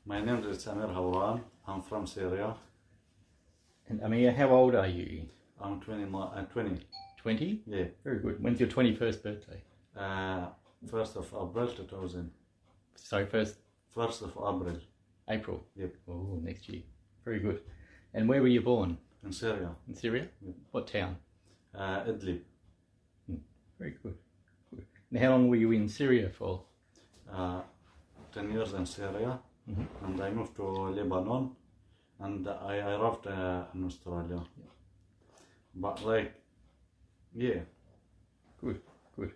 My name is Australia-Amer. I'm from Syria. And Amir, how old are you? I'm 20. 20? Yeah. Very good. When's your 21st birthday? 1st of April 2000. So 1st of April. April? Yep. Oh, next year. Very good. And where were you born? In Syria. In Syria? Yep. What town? Idlib. Very good. Good. And how long were you in Syria for? 10 years in Syria. Mm-hmm. And I moved to Lebanon. And I arrived in Australia. Yep. But like, yeah. Good, good.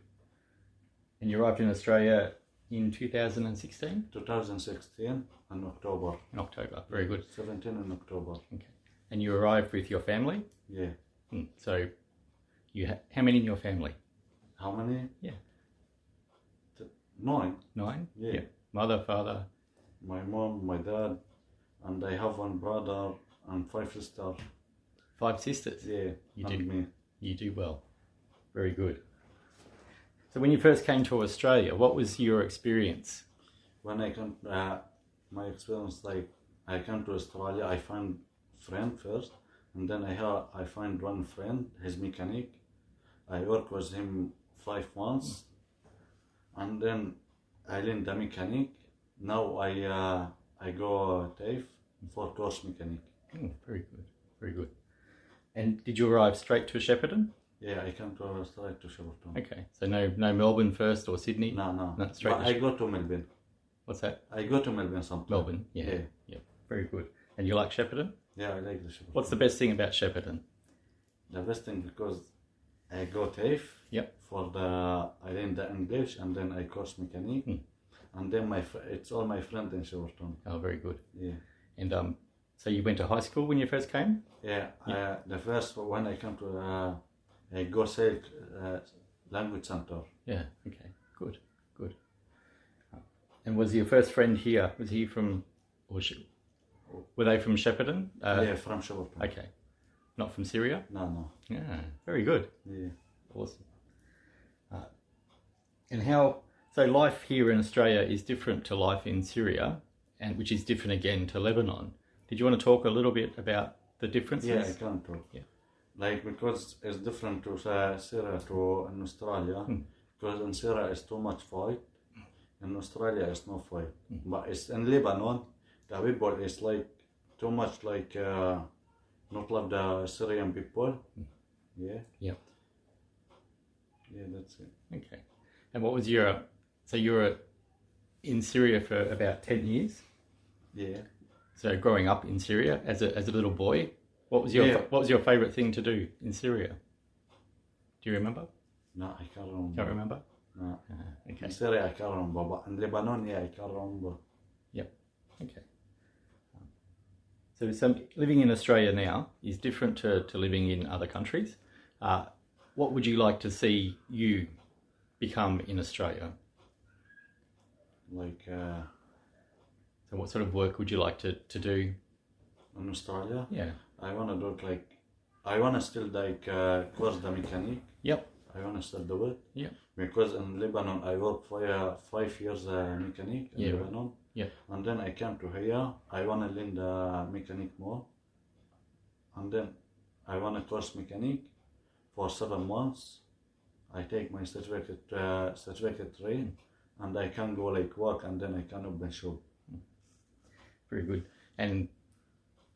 And you arrived in Australia in 2016? 2016 in October. In October. Very good. 17 in October. Okay. And you arrived with your family? Yeah. So you how many in your family? How many? Yeah. 9. 9? Yeah. Mother, father? My mom, my dad, and I have one brother and 5 sisters. 5 sisters? Yeah, You and do. me. You do well. Very good. So when you first came to Australia, what was your experience? When I come, my experience, like I come to Australia, I find friend first, and then I find one friend, his mechanic. I work with him 5 months, and then I learn the mechanic. Now I go TAFE for course mechanic. Very good. Very good. And did you arrive straight to Shepparton? Yeah, I come to straight to Shepparton. Okay. So no Melbourne first or Sydney? No. Straight But to I go to Melbourne. What's that? I go to Melbourne sometimes. Melbourne. Yeah. Very good. And you like Shepparton? Yeah, I like the Shepparton. What's the best thing about Shepparton? The best thing because I go TAFE. Yep. I learn the English and then I course mechanic. And then it's all my friends in Shepparton. Oh, very good. Yeah. And so you went to high school when you first came? Yeah. The first when I come to I go say language center. Yeah. Okay. Good. Good. And was your first friend here? Was he from? Were they from Shepparton? Yeah, from Shepparton. Okay. Not from Syria? No. Yeah. Very good. Yeah. Awesome. And so life here in Australia is different to life in Syria, and which is different again to Lebanon. Did you want to talk a little bit about the differences? Yeah, I can talk. Yeah. Like because it's different to Syria to in Australia. Because in Syria it's too much fight. In Australia it's no fight. But it's in Lebanon, the people is like too much like not love the Syrian people. Yeah. Yeah. Yeah, that's it. Okay. And what was so you were in Syria for about 10 years? Yeah. So growing up in Syria as a little boy, what was your favourite thing to do in Syria? Do you remember? No, I can't remember. Can't remember? No. Okay. In Syria I can't remember, but in Lebanon, yeah, I can't remember. Yep. Okay. So living in Australia now is different to living in other countries. What would you like to see you become in Australia? Like So what sort of work would you like to do? in Australia, Yeah. I wanna do it like I wanna still like course the mechanic. Yep. I wanna still do it. Yep. Because in Lebanon I worked for 5 years mechanic in Lebanon. Yeah. And then I came to here. I wanna learn the mechanic more. And then I wanna course mechanic for 7 months. I take my certificate train, and I can go like work, and then I can open shop. Very good. And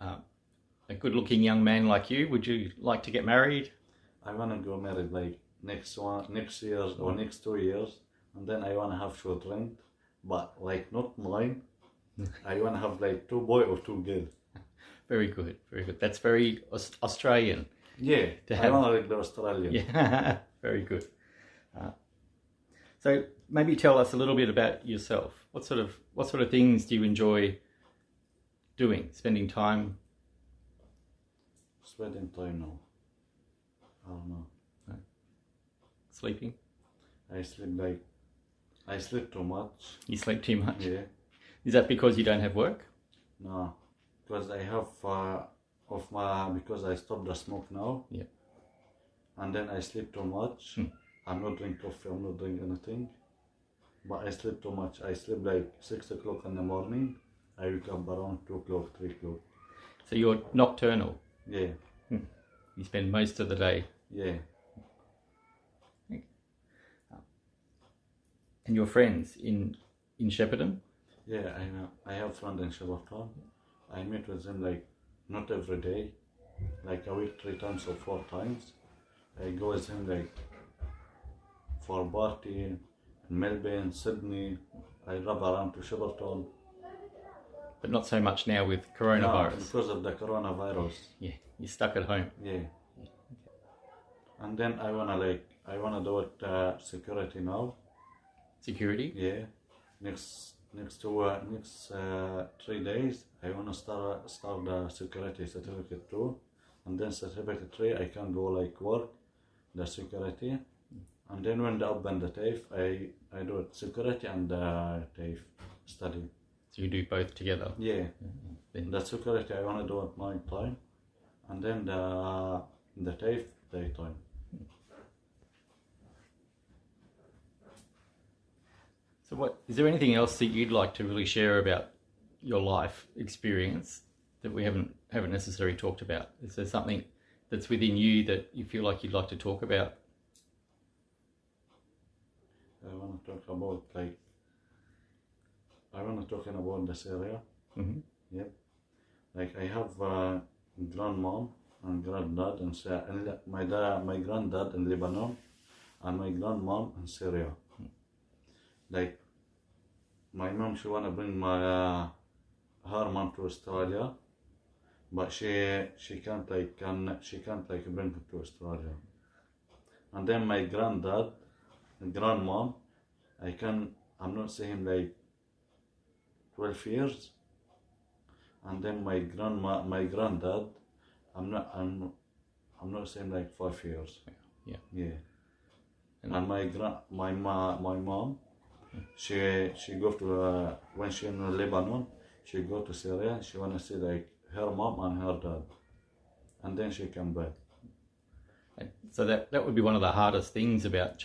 a good-looking young man like you, would you like to get married? I wanna go married like next year or next 2 years, and then I wanna have children, but like not mine. I wanna have like 2 boys or 2 girls. Very good. Very good. That's very Australian. Yeah, I wanna like the Australian. Yeah. Very good. So maybe tell us a little bit about yourself. What sort of things do you enjoy doing? Spending time? Spending time now. I don't know. No. Sleeping? I sleep too much. You sleep too much? Yeah. Is that because you don't have work? No, because I have because I stopped the smoke now. Yeah. And then I sleep too much. I'm not drink coffee. I'm not drink anything. But I sleep too much. I sleep like 6 o'clock in the morning. I wake up around 2 o'clock, 3 o'clock. So you're nocturnal. Yeah, You spend most of the day. yeah. And your friends in Shepparton? Yeah, I have friend in Shepparton. I meet with them like not every day, like a week 3 times or 4 times. I go with him like for party in Melbourne, Sydney. I rub around to Shepparton. But not so much now with No, coronavirus. because of the coronavirus. Yeah, you're stuck at home. Yeah. And then I wanna do it security now. Security? Yeah. Next 3 days I wanna start the security certificate too. And then certificate 3 I can go like work the security. And then when they open the TAFE I do it security and TAFE study. So you do both together? Yeah. Then The security I wanna do at night time. And then the TAFE daytime. So what is there anything else that you'd like to really share about your life experience that we haven't necessarily talked about? Is there something that's within you that you feel like you'd like to talk about? I wanna talk about about the Syria. Mm-hmm. Yep. Like I have grandmom and granddad and my granddad in Lebanon and my grandmom in Syria. Like my mom, she wanna bring her mom to Australia, but she can't bring her to Australia. And then my granddad and grandmom, I'm not saying like 12 years. And then my granddad, I'm not saying like 5 years. Yeah. Yeah. And my mom, she go to when she in Lebanon, she go to Syria. She wanna see like her mom and her dad, and then she come back. So that would be one of the hardest things about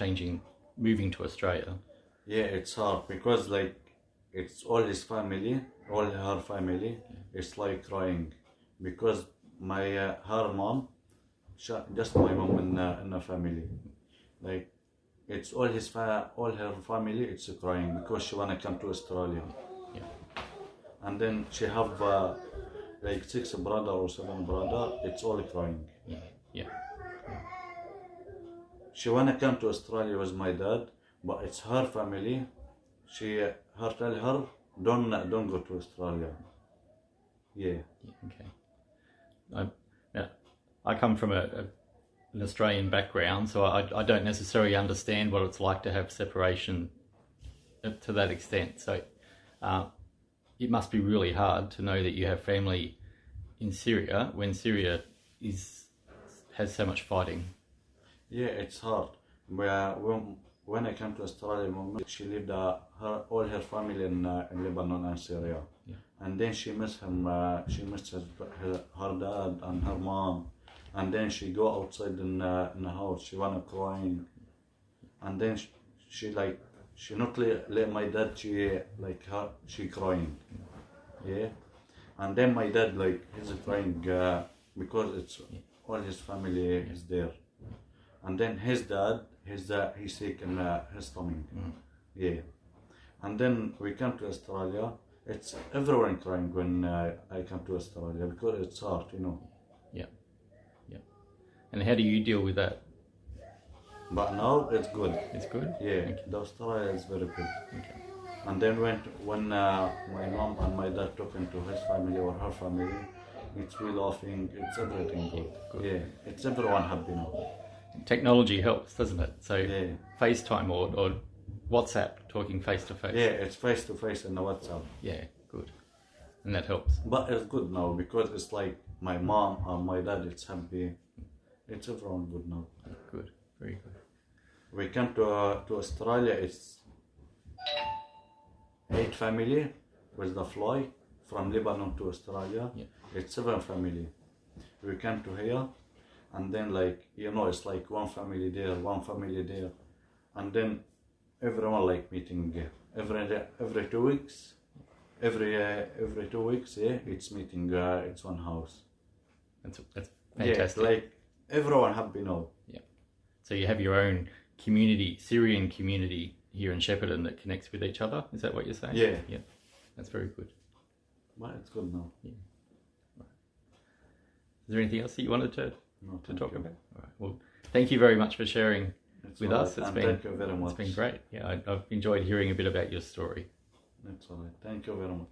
moving to Australia. Yeah, it's hard because like it's all his family, all her family. It's like crying because her mom, just my mom in the family, like it's all her family. It's crying because she wanna come to Australia. Yeah. And then she have like 6 brother or 7 brother. It's all crying. Yeah. Yeah. She wanna come to Australia with my dad, but it's her family. Tell her don't go to Australia. Yeah. Okay. I come from an Australian background, so I don't necessarily understand what it's like to have separation to that extent. So it must be really hard to know that you have family in Syria when Syria has so much fighting. Yeah, it's hard. When I came to Australia, she lived all her family in Lebanon and Syria. Yeah. And then she missed him. She missed her dad and her mom. And then she go outside in the house. She wanna crying. And then she not let my dad. She crying. Yeah. And then my dad he's crying because it's all his family is there. And then his dad, he's sick in his stomach. Yeah. And then we come to Australia. It's everyone crying when I come to Australia because it's hard, Yeah. Yeah. And how do you deal with that? But now it's good. It's good? Yeah. The Australia is very good. Okay. And then when my mom and my dad talking to his family or her family, it's we laughing. It's everything good. Yeah. It's everyone happy now. Technology helps, doesn't it? So Yeah. FaceTime or WhatsApp, talking face to face. Yeah, it's face to face in the WhatsApp. Yeah, good. And that helps. But it's good now because it's like my mom and my dad, it's happy. It's everyone good now. Good, very good. We came to Australia, it's 8 family with the fly from Lebanon to Australia. Yeah. It's 7 family. We came to here and then it's like one family there, one family there. And then everyone meeting every 2 weeks. every 2 weeks, yeah, it's meeting. It's one house. That's Yeah, fantastic. like everyone happy now. So you have your own community, Syrian community here in Shepparton that connects with each other. Is that what you're saying? Yeah. Yeah. That's very good. Well, it's good now. Is there anything else that you wanted to Thank talk you. about? All right. Well, thank you very much for sharing It's with all us. right, It's and been thank you very much. It's been great. Yeah, I've enjoyed hearing a bit about your story. That's all right. Thank you very much.